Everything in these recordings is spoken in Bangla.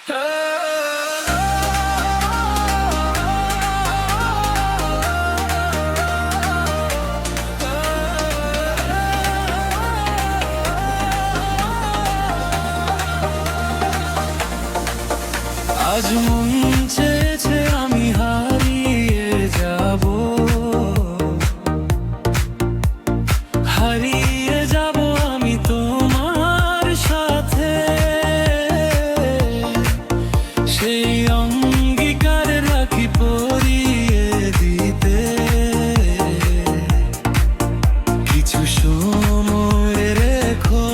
আজ মন চেয়েছে আমি হারিয়ে যাব, হারিয়ে যাব আমি তোমার সাথে। সেই অঙ্গীকার রাখি পরিয়ে দিতে, কিছু সময় রেখো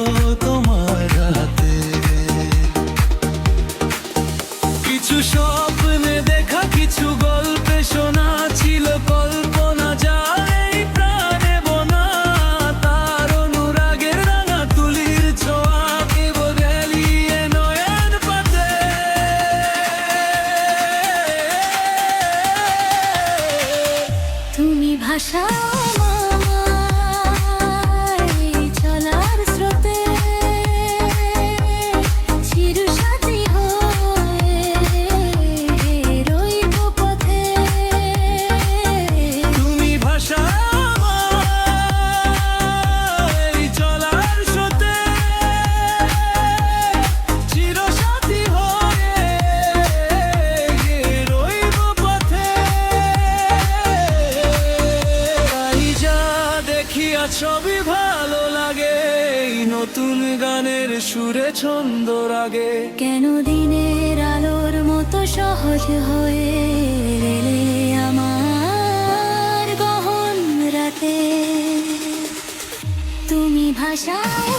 তোমার হাতে। কিছু স্বপ্নে দেখা, কিছু গল্পে শোনা ছিল কল্পনা, যা এই প্রাণে বোনা। তার অনুরাগের রাঙা তুলির ছোঁয়া কেবল এলিয়ে নয়ন পাতে। তুমি ভাষাও আমায় চলার স্রোতে, চিরসাথী হয়ে রইব পথে। তুমি ভাষা আমায় চলার স্রোতে, চিরসাথী হয়ে রইব পথে। তাই যা দেখি আর ছবি ভালো লাগে, এই নতুন গানের সুরে ছন্দ রাগে। কেন দিনের আলোর মতো সহজ হয়ে এলে আমার গহন রাতে। তুমি ভাষাও